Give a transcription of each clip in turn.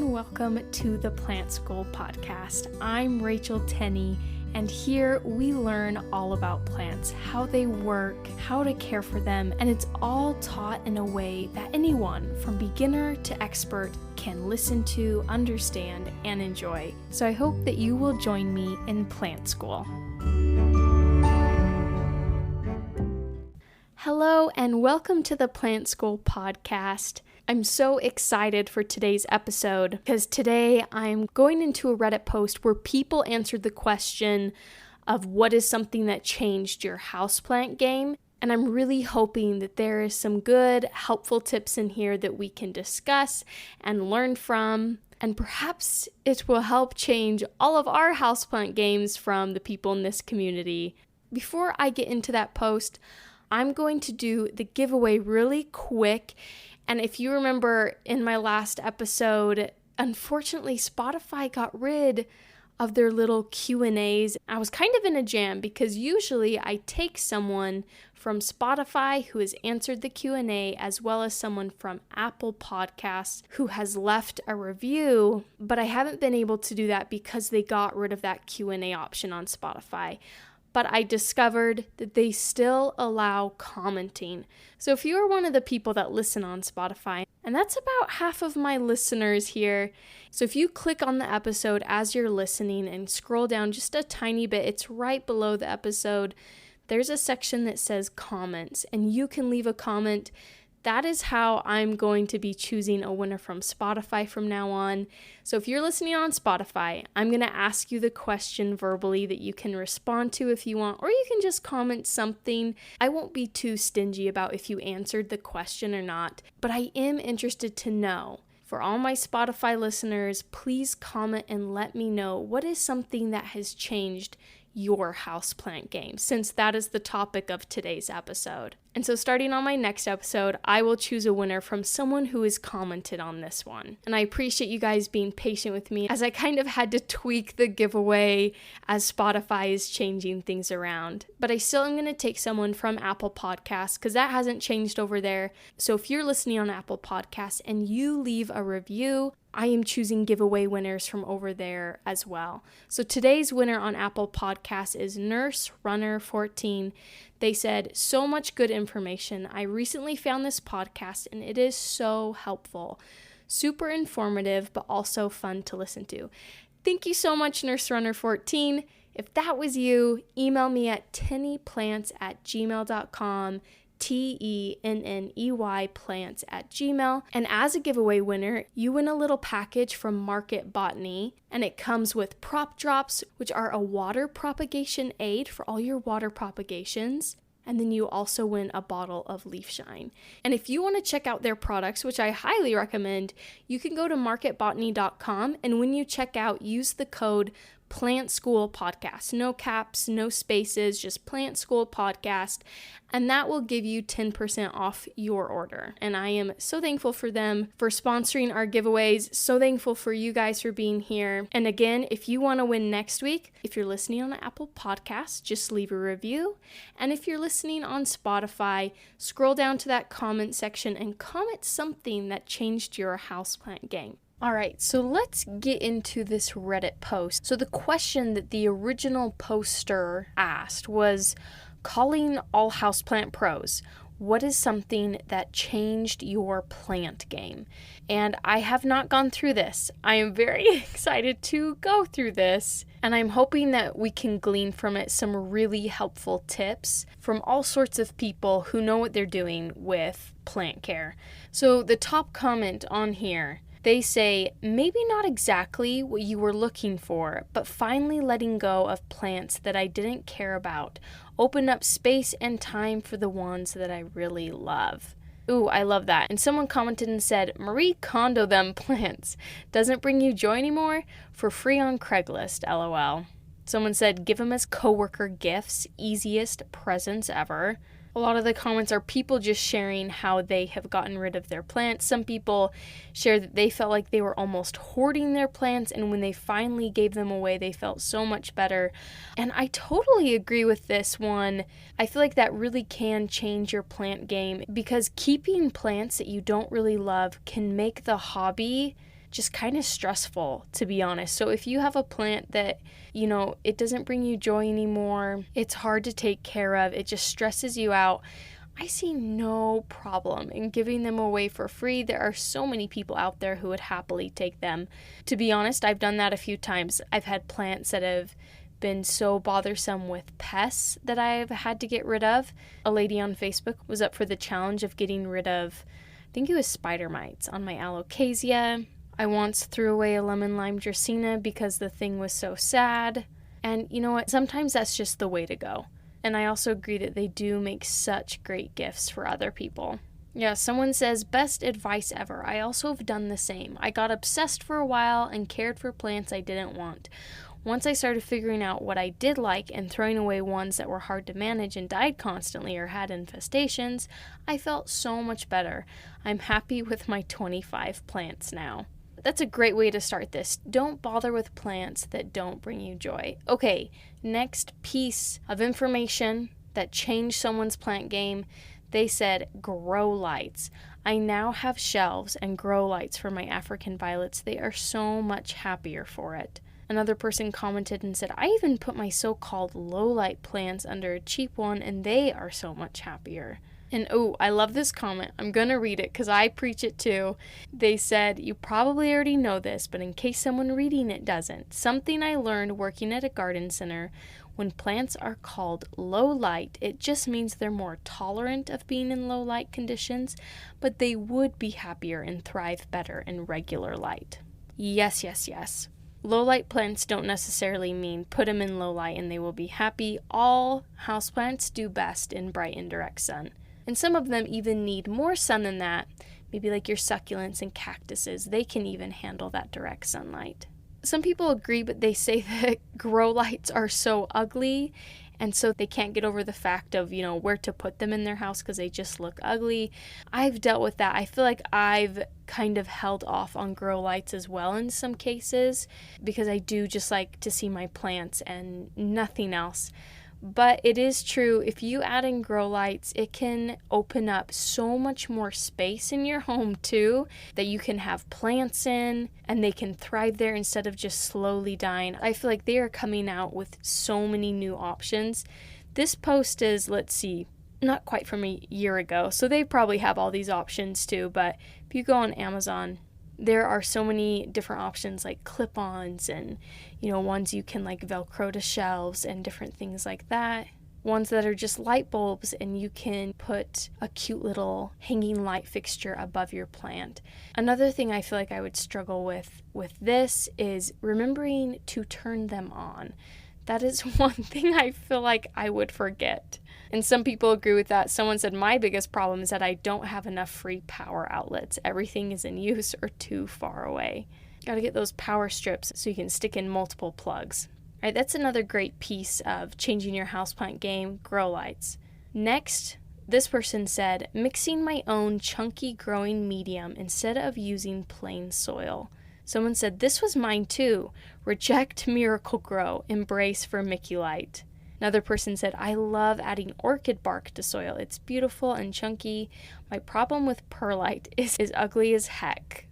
and welcome to the Plant School podcast. I'm Rachel Tenney, and here we learn all about plants, how they work, how to care for them, and it's all taught in a way that anyone from beginner to expert can listen to, understand, and enjoy. So I hope that you will join me in Plant School. Hello and welcome to the Plant School podcast. I'm so excited for today's episode because today I'm going into a Reddit post where people answered the question of what is something that changed your houseplant game. And I'm really hoping that there is some good, helpful tips in here that we can discuss and learn from. And perhaps it will help change all of our houseplant games from the people in this community. Before I get into that post, I'm going to do the giveaway really quick. And if you remember in my last episode, unfortunately, Spotify got rid of their little Q&As. I was kind of in a jam because usually I take someone from Spotify who has answered the Q&A as well as someone from Apple Podcasts who has left a review, but I haven't been able to do that because they got rid of that Q&A option on Spotify. But I discovered that they still allow commenting. So if you are one of the people that listen on Spotify, and that's about half of my listeners here, so if you click on the episode as you're listening and scroll down just a tiny bit, it's right below the episode, there's a section that says comments, and you can leave a comment. That is how I'm going to be choosing a winner from Spotify from now on. So if you're listening on Spotify, I'm going to ask you the question verbally that you can respond to if you want, or you can just comment something. I won't be too stingy about if you answered the question or not, but I am interested to know. For all my Spotify listeners, please comment and let me know what is something that has changed your houseplant game, since that is the topic of today's episode. And so starting on my next episode, I will choose a winner from someone who has commented on this one. And I appreciate you guys being patient with me as I kind of had to tweak the giveaway as Spotify is changing things around. But I still am going to take someone from Apple Podcasts because that hasn't changed over there. So if you're listening on Apple Podcasts and you leave a review, I am choosing giveaway winners from over there as well. So today's winner on Apple Podcasts is Nurse Runner 14. They said, so much good information. I recently found this podcast and it is so helpful. Super informative, but also fun to listen to. Thank you so much, Nurse Runner 14. If that was you, email me at tenneyplants@gmail.com. TENNEY plants@gmail. And as a giveaway winner, you win a little package from Market Botany, and it comes with prop drops, which are a water propagation aid for all your water propagations. And then you also win a bottle of Leaf Shine. And if you want to check out their products, which I highly recommend, you can go to marketbotany.com, and when you check out, use the code Plant School Podcast. No caps, no spaces, just Plant School Podcast. And that will give you 10% off your order. And I am so thankful for them for sponsoring our giveaways. So thankful for you guys for being here. And again, if you want to win next week, if you're listening on Apple Podcasts, just leave a review. And if you're listening on Spotify, scroll down to that comment section and comment something that changed your houseplant game. All right, so let's get into this Reddit post. So the question that the original poster asked was, calling all houseplant pros, what is something that changed your plant game? And I have not gone through this. I am very excited to go through this, and I'm hoping that we can glean from it some really helpful tips from all sorts of people who know what they're doing with plant care. So the top comment on here, they say, maybe not exactly what you were looking for, but finally letting go of plants that I didn't care about. Open up space and time for the ones that I really love. Ooh, I love that. And someone commented and said, Marie Kondo them plants. Doesn't bring you joy anymore? For free on Craigslist, LOL. Someone said, give them as coworker gifts. Easiest presents ever. A lot of the comments are people just sharing how they have gotten rid of their plants. Some people share that they felt like they were almost hoarding their plants, and when they finally gave them away, they felt so much better. And I totally agree with this one. I feel like that really can change your plant game, because keeping plants that you don't really love can make the hobby just kind of stressful, to be honest. So if you have a plant that, it doesn't bring you joy anymore, it's hard to take care of, it just stresses you out, I see no problem in giving them away for free. There are so many people out there who would happily take them. To be honest, I've done that a few times. I've had plants that have been so bothersome with pests that I've had to get rid of. A lady on Facebook was up for the challenge of getting rid of, I think it was spider mites on my alocasia. I once threw away a lemon lime dracaena because the thing was so sad. And you know what? Sometimes that's just the way to go. And I also agree that they do make such great gifts for other people. Yeah, someone says, best advice ever. I also have done the same. I got obsessed for a while and cared for plants I didn't want. Once I started figuring out what I did like and throwing away ones that were hard to manage and died constantly or had infestations, I felt so much better. I'm happy with my 25 plants now. That's a great way to start this. Don't bother with plants that don't bring you joy. Okay, next piece of information that changed someone's plant game. They said grow lights. I now have shelves and grow lights for my African violets. They are so much happier for it. Another person commented and said, I even put my so-called low light plants under a cheap one and they are so much happier. And I love this comment. I'm going to read it because I preach it too. They said, you probably already know this, but in case someone reading it doesn't, something I learned working at a garden center, when plants are called low light, it just means they're more tolerant of being in low light conditions, but they would be happier and thrive better in regular light. Yes, yes, yes. Low light plants don't necessarily mean put them in low light and they will be happy. All houseplants do best in bright and direct sun. And some of them even need more sun than that. Maybe like your succulents and cactuses, they can even handle that direct sunlight. Some people agree, but they say that grow lights are so ugly, and so they can't get over the fact of, where to put them in their house because they just look ugly. I've dealt with that. I feel like I've kind of held off on grow lights as well in some cases because I do just like to see my plants and nothing else. But it is true, if you add in grow lights, it can open up so much more space in your home too, that you can have plants in and they can thrive there instead of just slowly dying. I feel like they are coming out with so many new options. This post is, not quite from a year ago, so they probably have all these options too, but if you go on Amazon, there are so many different options like clip-ons and, ones you can like Velcro to shelves and different things like that. Ones that are just light bulbs and you can put a cute little hanging light fixture above your plant. Another thing I feel like I would struggle with this is remembering to turn them on. That is one thing I feel like I would forget. And some people agree with that. Someone said, my biggest problem is that I don't have enough free power outlets. Everything is in use or too far away. Gotta get those power strips so you can stick in multiple plugs. All right, that's another great piece of changing your houseplant game, grow lights. Next, this person said, mixing my own chunky growing medium instead of using plain soil. Someone said, this was mine too. Reject Miracle Grow, embrace vermiculite. Another person said, I love adding orchid bark to soil. It's beautiful and chunky. My problem with perlite is as ugly as heck.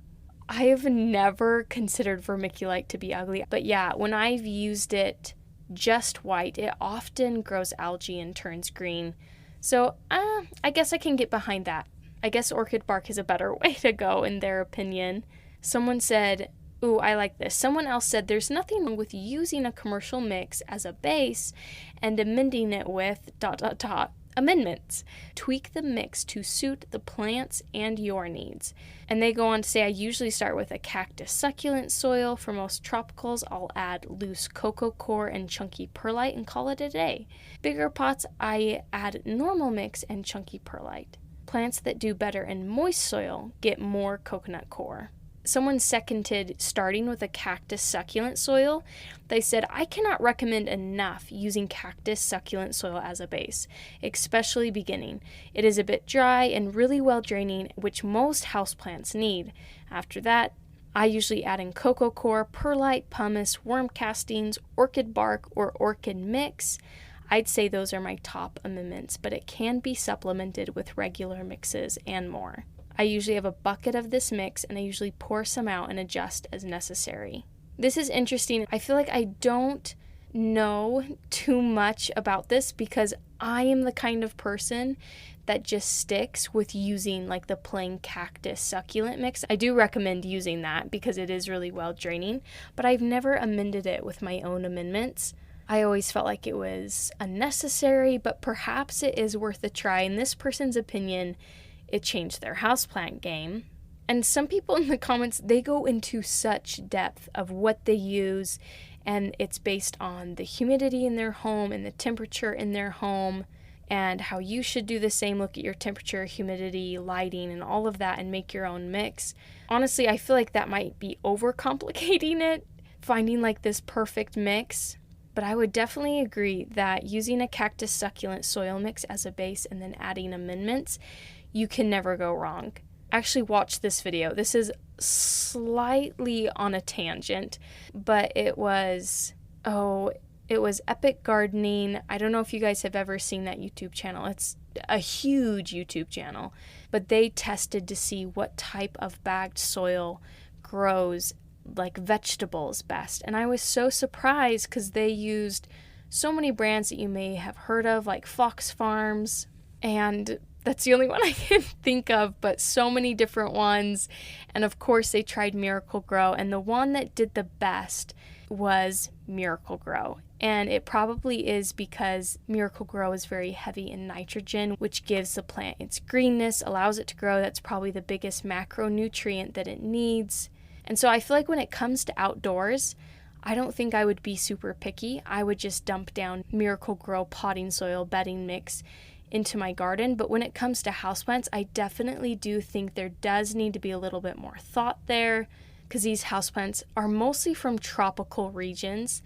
I have never considered vermiculite to be ugly, but yeah, when I've used it just white, it often grows algae and turns green. So I guess I can get behind that. I guess orchid bark is a better way to go in their opinion. Someone said, I like this. Someone else said there's nothing wrong with using a commercial mix as a base and amending it with ... amendments. Tweak the mix to suit the plants and your needs. And they go on to say, I usually start with a cactus succulent soil. For most tropicals, I'll add loose cocoa core and chunky perlite and call it a day. Bigger pots, I add normal mix and chunky perlite. Plants that do better in moist soil get more coconut core. Someone seconded starting with a cactus succulent soil. They said, I cannot recommend enough using cactus succulent soil as a base, especially beginning. It is a bit dry and really well draining, which most houseplants need. After that, I usually add in cocoa core, perlite, pumice, worm castings, orchid bark, or orchid mix. I'd say those are my top amendments, but it can be supplemented with regular mixes and more. I usually have a bucket of this mix, and I usually pour some out and adjust as necessary. This is interesting. I feel like I don't know too much about this because I am the kind of person that just sticks with using like the plain cactus succulent mix. I do recommend using that because it is really well draining, but I've never amended it with my own amendments. I always felt like it was unnecessary, but perhaps it is worth a try. In this person's opinion, it changed their houseplant game. And some people in the comments, they go into such depth of what they use, and it's based on the humidity in their home and the temperature in their home and how you should do the same. Look at your temperature, humidity, lighting, and all of that and make your own mix. Honestly, I feel like that might be overcomplicating it, finding like this perfect mix. But I would definitely agree that using a cactus succulent soil mix as a base and then adding amendments, you can never go wrong. Actually, watch this video. This is slightly on a tangent, but it was Epic Gardening. I don't know if you guys have ever seen that YouTube channel. It's a huge YouTube channel, but they tested to see what type of bagged soil grows like vegetables best. And I was so surprised because they used so many brands that you may have heard of, like Fox Farms, and that's the only one I can think of, but so many different ones. And of course they tried Miracle Grow, and the one that did the best was Miracle Grow. And it probably is because Miracle Grow is very heavy in nitrogen, which gives the plant its greenness, allows it to grow. That's probably the biggest macronutrient that it needs. And so I feel like when it comes to outdoors, I don't think I would be super picky. I would just dump down Miracle Grow potting soil bedding mix into my garden. But when it comes to houseplants, I definitely do think there does need to be a little bit more thought there, because these houseplants are mostly from tropical regions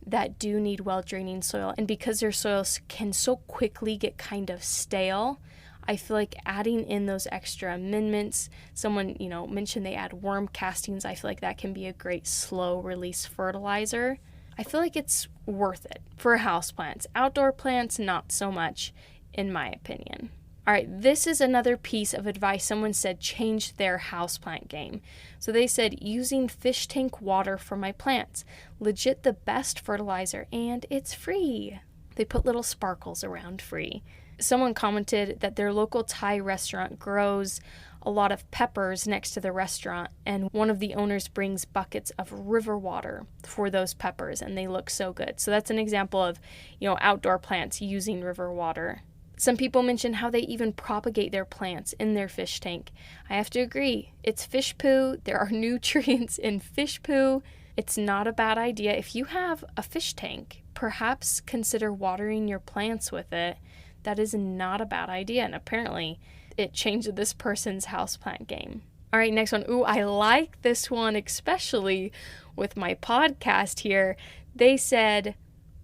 that do need well-draining soil. And because their soils can so quickly get kind of stale, I feel like adding in those extra amendments, someone, mentioned they add worm castings. I feel like that can be a great slow release fertilizer. I feel like it's worth it for houseplants. Outdoor plants, not so much, in my opinion. All right, this is another piece of advice. Someone said change their houseplant game. So they said using fish tank water for my plants. Legit the best fertilizer, and it's free. They put little sparkles around free. Someone commented that their local Thai restaurant grows a lot of peppers next to the restaurant, and one of the owners brings buckets of river water for those peppers, and they look so good. So that's an example of, outdoor plants using river water. Some people mention how they even propagate their plants in their fish tank. I have to agree. It's fish poo. There are nutrients in fish poo. It's not a bad idea. If you have a fish tank, perhaps consider watering your plants with it. That is not a bad idea. And apparently it changed this person's houseplant game. All right, next one. Ooh, I like this one, especially with my podcast here. They said,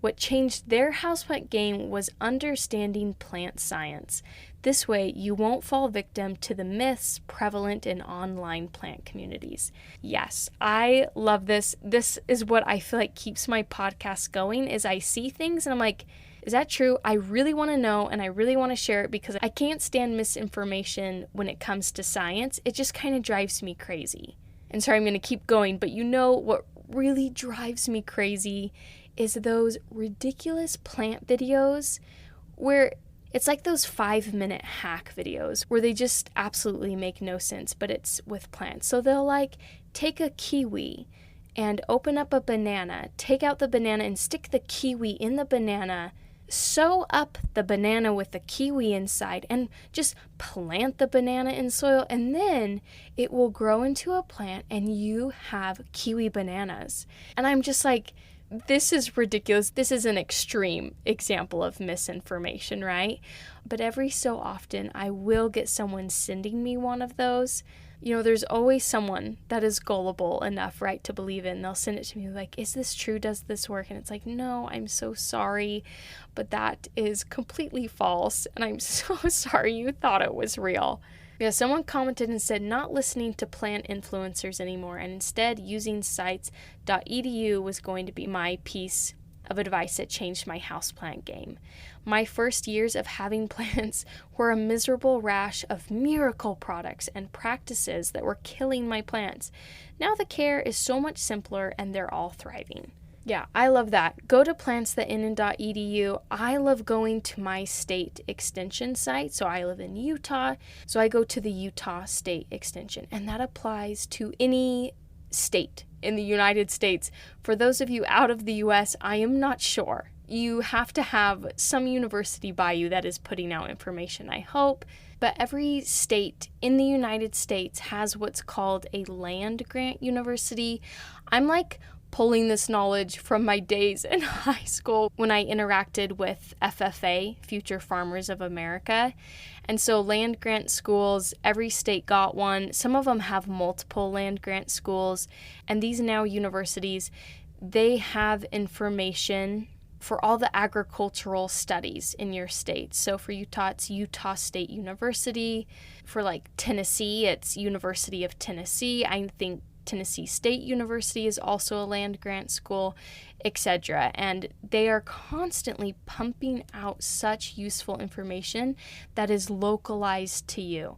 what changed their houseplant game was understanding plant science. This way, you won't fall victim to the myths prevalent in online plant communities. Yes, I love this. This is what I feel like keeps my podcast going, is I see things and I'm like, is that true? I really want to know, and I really want to share it because I can't stand misinformation when it comes to science. It just kind of drives me crazy. And sorry, I'm going to keep going, but what really drives me crazy is those ridiculous plant videos where it's like those 5-minute hack videos where they just absolutely make no sense, but it's with plants. So they'll take a kiwi and open up a banana, take out the banana and stick the kiwi in the banana, sew up the banana with the kiwi inside, and just plant the banana in soil, and then it will grow into a plant and you have kiwi bananas. And I'm just like, this is ridiculous. This is an extreme example of misinformation, right? But every so often, I will get someone sending me one of those. There's always someone that is gullible enough, right, to believe in. They'll send it to me like, is this true? Does this work? And it's like, no, I'm so sorry, but that is completely false. And I'm so sorry you thought it was real. Yeah, someone commented and said not listening to plant influencers anymore and instead using sites.edu was going to be my piece of advice that changed my houseplant game. My first years of having plants were a miserable rash of miracle products and practices that were killing my plants. Now the care is so much simpler and they're all thriving. Yeah, I love that. Go to plantsthatinn.edu. I love going to my state extension site. So I live in Utah, so I go to the Utah State Extension, and that applies to any state in the United States. For those of you out of the US, I am not sure. You have to have some university by you that is putting out information, I hope. But every state in the United States has what's called a land grant university. I'm like pulling this knowledge from my days in high school when I interacted with FFA, Future Farmers of America. And so land grant schools, every state got one. Some of them have multiple land grant schools. And these now universities, they have information for all the agricultural studies in your state. So for Utah, it's Utah State University. For like Tennessee, it's University of Tennessee. I think Tennessee State University is also a land grant school, etc. And they are constantly pumping out such useful information that is localized to you.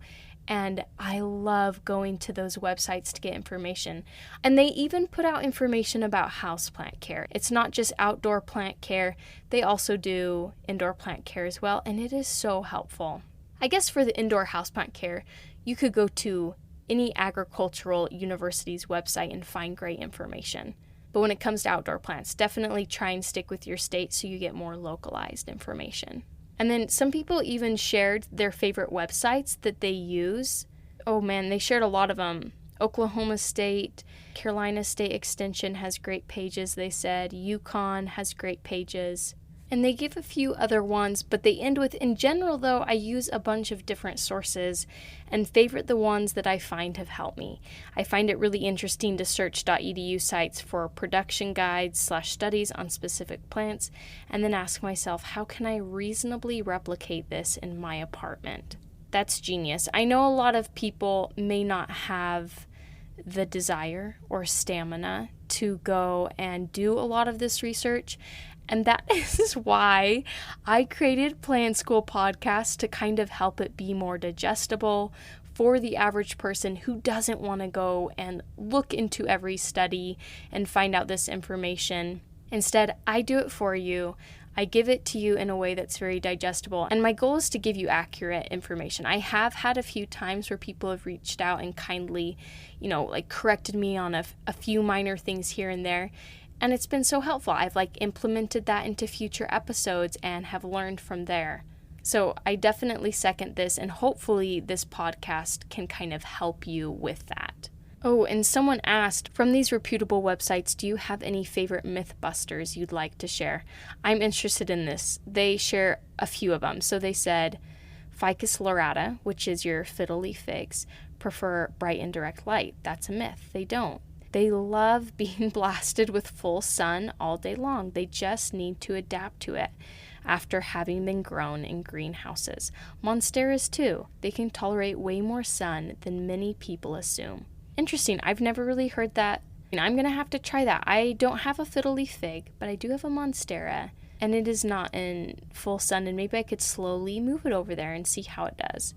And I love going to those websites to get information. And they even put out information about houseplant care. It's not just outdoor plant care. They also do indoor plant care as well. And it is so helpful. I guess for the indoor houseplant care, you could go to any agricultural university's website and find great information. But when it comes to outdoor plants, definitely try and stick with your state so you get more localized information. And then some people even shared their favorite websites that they use. Oh man, they shared a lot of them. Oklahoma State, Carolina State Extension has great pages, they said. Yukon has great pages. And they give a few other ones, but they end with, in general though, I use a bunch of different sources and favorite the ones that I find have helped me. I find it really interesting to search .edu sites for production guides / studies on specific plants, and then ask myself, how can I reasonably replicate this in my apartment? That's genius. I know a lot of people may not have the desire or stamina to go and do a lot of this research. And that is why I created Plant School Podcast, to kind of help it be more digestible for the average person who doesn't want to go and look into every study and find out this information. Instead, I do it for you. I give it to you in a way that's very digestible. And my goal is to give you accurate information. I have had a few times where people have reached out and kindly, corrected me on a few minor things here and there. And it's been so helpful. I've implemented that into future episodes and have learned from there. So I definitely second this, and hopefully this podcast can kind of help you with that. Oh, and someone asked, from these reputable websites, do you have any favorite mythbusters you'd like to share? I'm interested in this. They share a few of them. So they said, Ficus lyrata, which is your fiddle leaf figs, prefer bright and direct light. That's a myth. They don't. They love being blasted with full sun all day long. They just need to adapt to it after having been grown in greenhouses. Monsteras too. They can tolerate way more sun than many people assume. Interesting. I've never really heard that. I'm going to have to try that. I don't have a fiddle leaf fig, but I do have a monstera, and it is not in full sun, and maybe I could slowly move it over there and see how it does.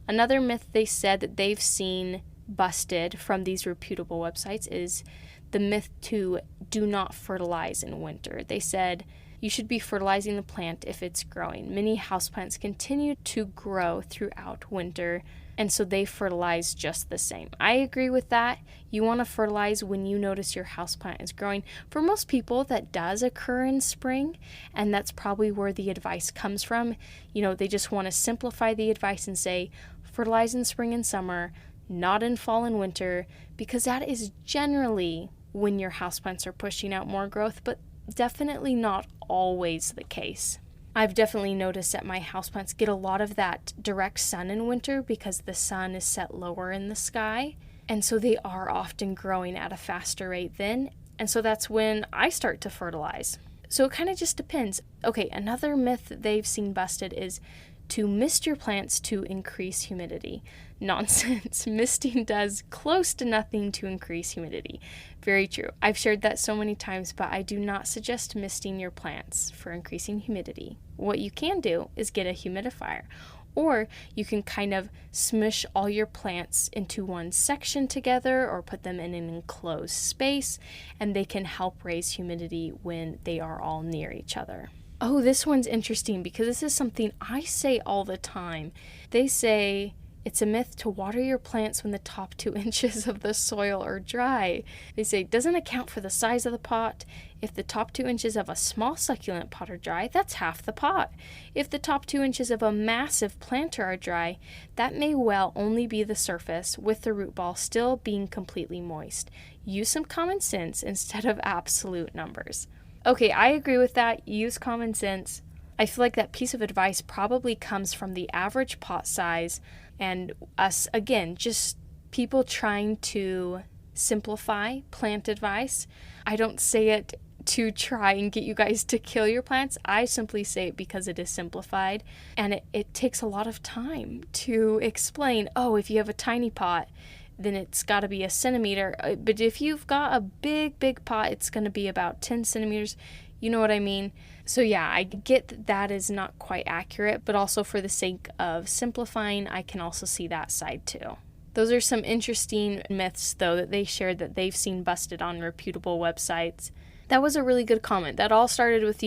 Another myth they said that they've seen busted from these reputable websites is the myth to do not fertilize in winter. They said you should be fertilizing the plant if it's growing. Many houseplants continue to grow throughout winter, and so they fertilize just the same. I agree with that. You want to fertilize when you notice your houseplant is growing. For most people, that does occur in spring, and that's probably where the advice comes from. They just want to simplify the advice and say fertilize in spring and summer, not in fall and winter, because that is generally when your houseplants are pushing out more growth, but definitely not always the case. I've definitely noticed that my houseplants get a lot of that direct sun in winter because the sun is set lower in the sky, and so they are often growing at a faster rate then, and so that's when I start to fertilize. So it kind of just depends. Okay, another myth that they've seen busted is to mist your plants to increase humidity. Nonsense. Misting does close to nothing to increase humidity. Very true. I've shared that so many times, but I do not suggest misting your plants for increasing humidity. What you can do is get a humidifier, or you can kind of smush all your plants into one section together or put them in an enclosed space, and they can help raise humidity when they are all near each other. Oh, this one's interesting because this is something I say all the time. They say it's a myth to water your plants when the top 2 inches of the soil are dry. They say it doesn't account for the size of the pot. If the top 2 inches of a small succulent pot are dry, that's half the pot. If the top 2 inches of a massive planter are dry, that may well only be the surface, with the root ball still being completely moist. Use some common sense instead of absolute numbers. Okay, I agree with that. Use common sense. I feel like that piece of advice probably comes from the average pot size and us, again, just people trying to simplify plant advice. I don't say it to try and get you guys to kill your plants. I simply say it because it is simplified, and it takes a lot of time to explain, oh, if you have a tiny pot, then it's got to be a centimeter. But if you've got a big pot, it's going to be about 10 centimeters. You know what I mean? So yeah, I get that is not quite accurate, but also for the sake of simplifying, I can also see that side too. Those are some interesting myths, though, that they shared that they've seen busted on reputable websites. That was a really good comment. That all started with,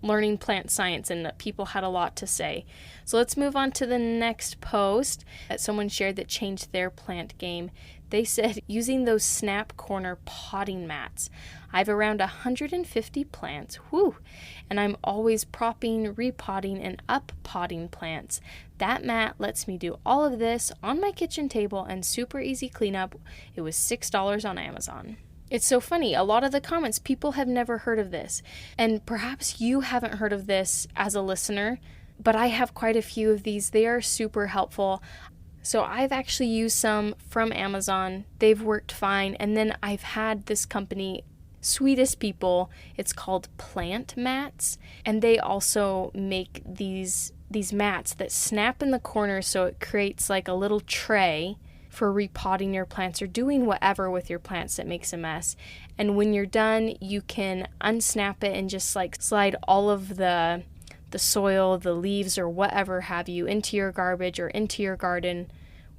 learning plant science, and people had a lot to say. So let's move on to the next post that someone shared that changed their plant game. They said, using those snap corner potting mats. I have around 150 plants, and I'm always propping, repotting, and up-potting plants. That mat lets me do all of this on my kitchen table and super easy cleanup. It was $6 on Amazon. It's so funny. A lot of the comments, people have never heard of this. And perhaps you haven't heard of this as a listener, but I have quite a few of these. They are super helpful. So I've actually used some from Amazon. They've worked fine. And then I've had this company, sweetest people, it's called Plant Mats. And they also make these mats that snap in the corner, so it creates like a little tray for repotting your plants or doing whatever with your plants that makes a mess. And when you're done, you can unsnap it and just like slide all of the soil, the leaves, or whatever have you into your garbage or into your garden,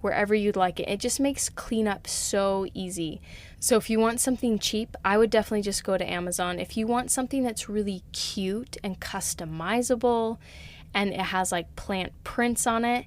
wherever you'd like it. It just makes cleanup so easy. So if you want something cheap, I would definitely just go to Amazon. If you want something that's really cute and customizable and it has like plant prints on it,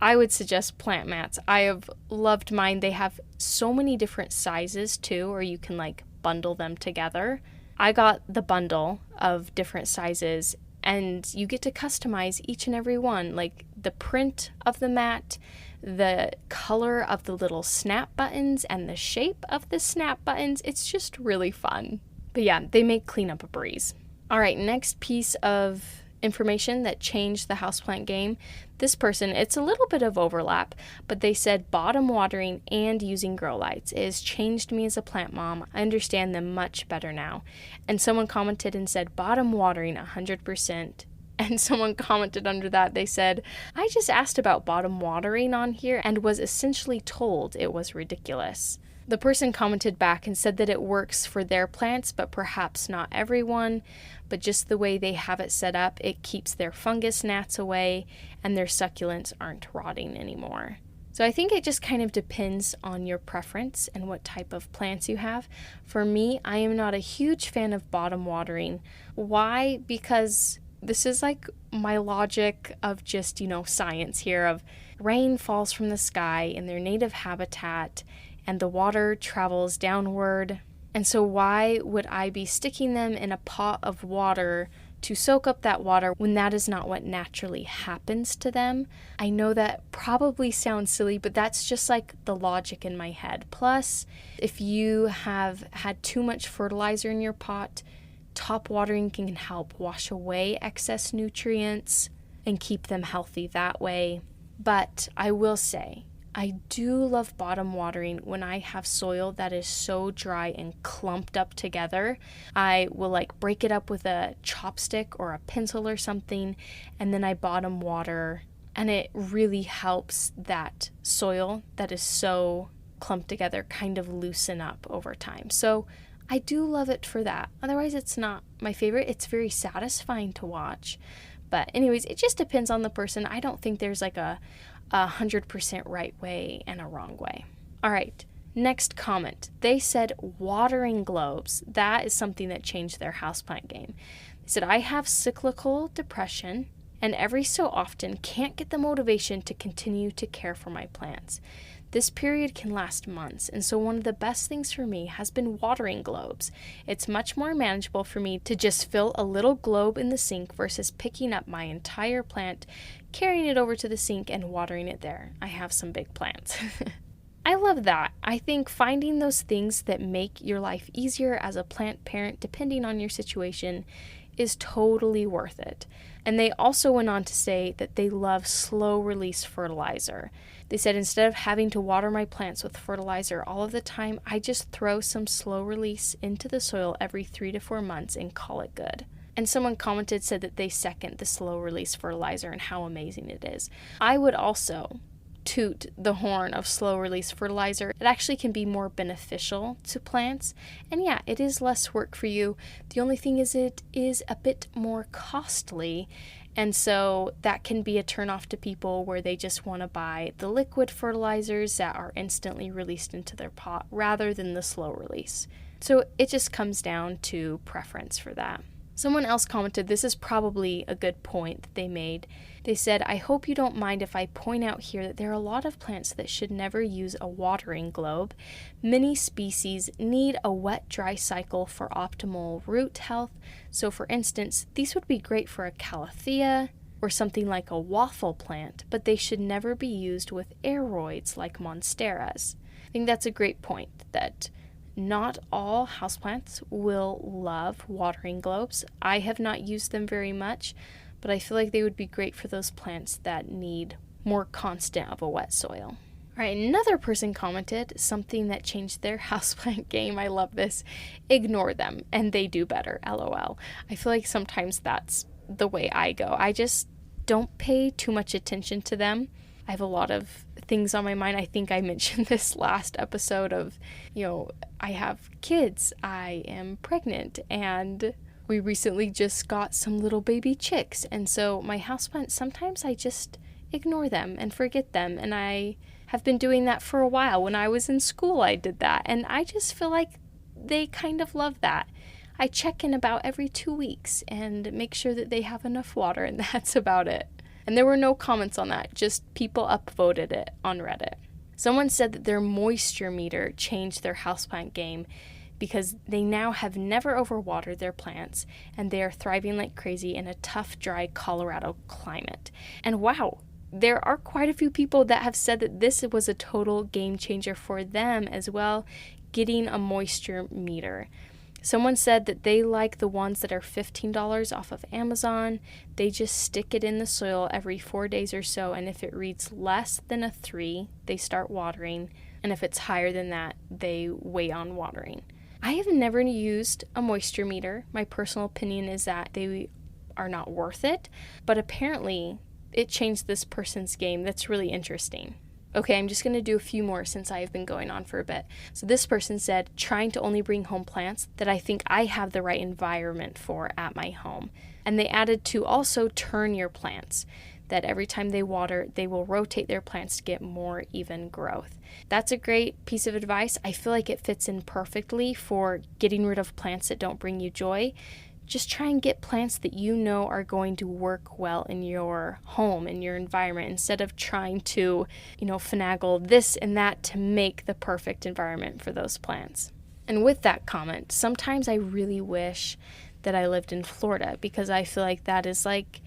I would suggest Plant Mats. I have loved mine. They have so many different sizes too, or you can like bundle them together. I got the bundle of different sizes, and you get to customize each and every one, like the print of the mat, the color of the little snap buttons, and the shape of the snap buttons. It's just really fun. But yeah, they make cleanup a breeze. All right, next piece of information that changed the houseplant game. This person, it's a little bit of overlap, but they said bottom watering and using grow lights. It has changed me as a plant mom. I understand them much better now. And someone commented and said bottom watering 100%. And someone commented under that, they said, I just asked about bottom watering on here and was essentially told it was ridiculous. The person commented back and said that it works for their plants, but perhaps not everyone. But just the way they have it set up, it keeps their fungus gnats away and their succulents aren't rotting anymore. So I think it just kind of depends on your preference and what type of plants you have. For me, I am not a huge fan of bottom watering. Why? Because this is like my logic of just, science here of rain falls from the sky in their native habitat and the water travels downward. And so why would I be sticking them in a pot of water to soak up that water when that is not what naturally happens to them? I know that probably sounds silly, but that's just like the logic in my head. Plus, if you have had too much fertilizer in your pot, top watering can help wash away excess nutrients and keep them healthy that way. But I will say, I do love bottom watering when I have soil that is so dry and clumped up together. I will break it up with a chopstick or a pencil or something, and then I bottom water and it really helps that soil that is so clumped together kind of loosen up over time. So I do love it for that. Otherwise, it's not my favorite. It's very satisfying to watch. But anyways, it just depends on the person. I don't think there's like a 100% right way and a wrong way. All right, next comment. They said watering globes. That is something that changed their houseplant game. They said, I have cyclical depression and every so often can't get the motivation to continue to care for my plants. This period can last months, and so one of the best things for me has been watering globes. It's much more manageable for me to just fill a little globe in the sink versus picking up my entire plant, carrying it over to the sink, and watering it there. I have some big plants. I love that. I think finding those things that make your life easier as a plant parent, depending on your situation, is totally worth it. And they also went on to say that they love slow release fertilizer. They said, instead of having to water my plants with fertilizer all of the time, I just throw some slow release into the soil every 3 to 4 months and call it good. And someone commented, said that they second the slow release fertilizer and how amazing it is. I would also toot the horn of slow release fertilizer. It actually can be more beneficial to plants. And yeah, it is less work for you. The only thing is it is a bit more costly. And so that can be a turnoff to people where they just want to buy the liquid fertilizers that are instantly released into their pot rather than the slow release. So it just comes down to preference for that. Someone else commented, this is probably a good point that they made. They said, I hope you don't mind if I point out here that there are a lot of plants that should never use a watering globe. Many species need a wet-dry cycle for optimal root health. So for instance, these would be great for a calathea or something like a waffle plant, but they should never be used with aeroids like monsteras. I think that's a great point, that not all houseplants will love watering globes. I have not used them very much, but I feel like they would be great for those plants that need more constant of a wet soil. All right, another person commented something that changed their houseplant game. I love this. Ignore them and they do better, LOL. I feel like sometimes that's the way I go. I just don't pay too much attention to them. I have a lot of things on my mind. I think I mentioned this last episode of, I have kids, I am pregnant, and we recently just got some little baby chicks. And so my houseplants, sometimes I just ignore them and forget them. And I have been doing that for a while. When I was in school, I did that. And I just feel like they kind of love that. I check in about every 2 weeks and make sure that they have enough water, and that's about it. And there were no comments on that, just people upvoted it on Reddit. Someone said that their moisture meter changed their houseplant game because they now have never overwatered their plants and they are thriving like crazy in a tough, dry Colorado climate. And wow, there are quite a few people that have said that this was a total game changer for them as well, getting a moisture meter. Someone said that they like the ones that are $15 off of Amazon. They just stick it in the soil every 4 days or so, and if it reads less than a 3, they start watering, and if it's higher than that, they wait on watering. I have never used a moisture meter. My personal opinion is that they are not worth it, but apparently it changed this person's game. That's really interesting. Okay, I'm just going to do a few more since I have been going on for a bit. So this person said, trying to only bring home plants that I think I have the right environment for at my home. And they added to also turn your plants, that every time they water, they will rotate their plants to get more even growth. That's a great piece of advice. I feel like it fits in perfectly for getting rid of plants that don't bring you joy. Just try and get plants that you know are going to work well in your home, in your environment, instead of trying to, finagle this and that to make the perfect environment for those plants. And with that comment, sometimes I really wish that I lived in Florida, because I feel like that is like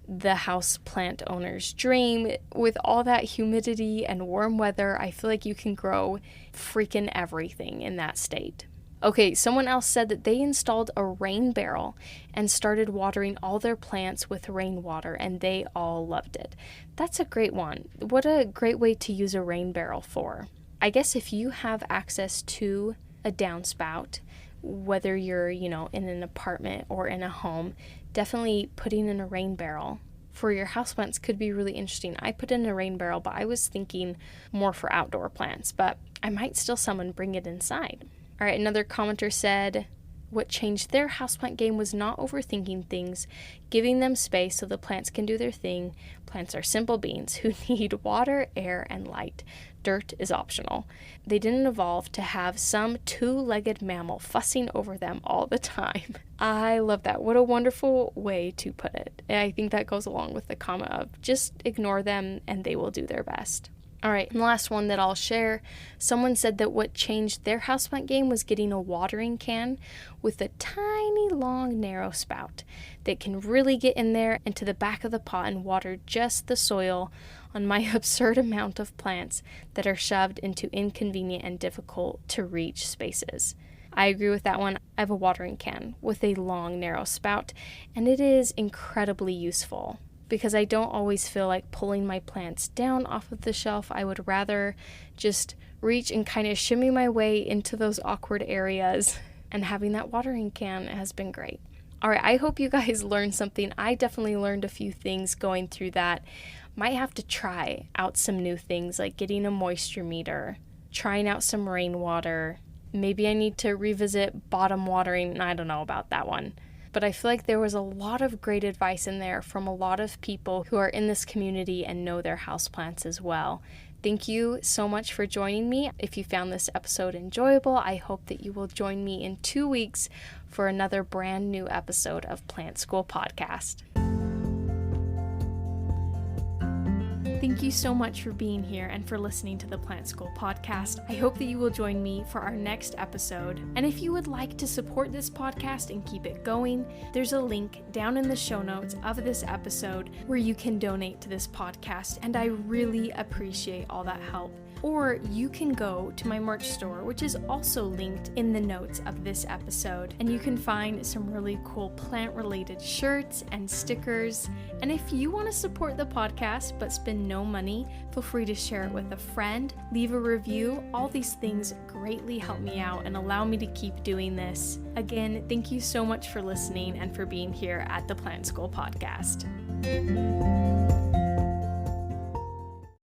the house plant owner's dream. With all that humidity and warm weather, I feel like you can grow freaking everything in that state. Okay, someone else said that they installed a rain barrel and started watering all their plants with rainwater, and they all loved it. That's a great one. What a great way to use a rain barrel for. I guess if you have access to a downspout, whether you're, in an apartment or in a home, definitely putting in a rain barrel for your houseplants could be really interesting. I put in a rain barrel, but I was thinking more for outdoor plants, but I might still someone bring it inside. All right, another commenter said, what changed their houseplant game was not overthinking things, giving them space so the plants can do their thing. Plants are simple beings who need water, air, and light. Dirt is optional. They didn't evolve to have some two-legged mammal fussing over them all the time. I love that. What a wonderful way to put it. And I think that goes along with the comment of just ignore them and they will do their best. All right, and the last one that I'll share, someone said that what changed their houseplant game was getting a watering can with a tiny, long, narrow spout that can really get in there into the back of the pot and water just the soil on my absurd amount of plants that are shoved into inconvenient and difficult to reach spaces. I agree with that one. I have a watering can with a long, narrow spout, and it is incredibly useful, because I don't always feel like pulling my plants down off of the shelf. I would rather just reach and kind of shimmy my way into those awkward areas, and having that watering can has been great. All right, I hope you guys learned something. I definitely learned a few things going through that. Might have to try out some new things like getting a moisture meter, trying out some rainwater. Maybe I need to revisit bottom watering. I don't know about that one. But I feel like there was a lot of great advice in there from a lot of people who are in this community and know their houseplants as well. Thank you so much for joining me. If you found this episode enjoyable, I hope that you will join me in 2 weeks for another brand new episode of Plant School Podcast. Thank you so much for being here and for listening to the Plant School Podcast. I hope that you will join me for our next episode. And if you would like to support this podcast and keep it going, there's a link down in the show notes of this episode where you can donate to this podcast, and I really appreciate all that help. Or you can go to my merch store, which is also linked in the notes of this episode, and you can find some really cool plant-related shirts and stickers. And if you want to support the podcast but spend no money, feel free to share it with a friend, leave a review. All these things greatly help me out and allow me to keep doing this. Again, thank you so much for listening and for being here at the Plant School Podcast.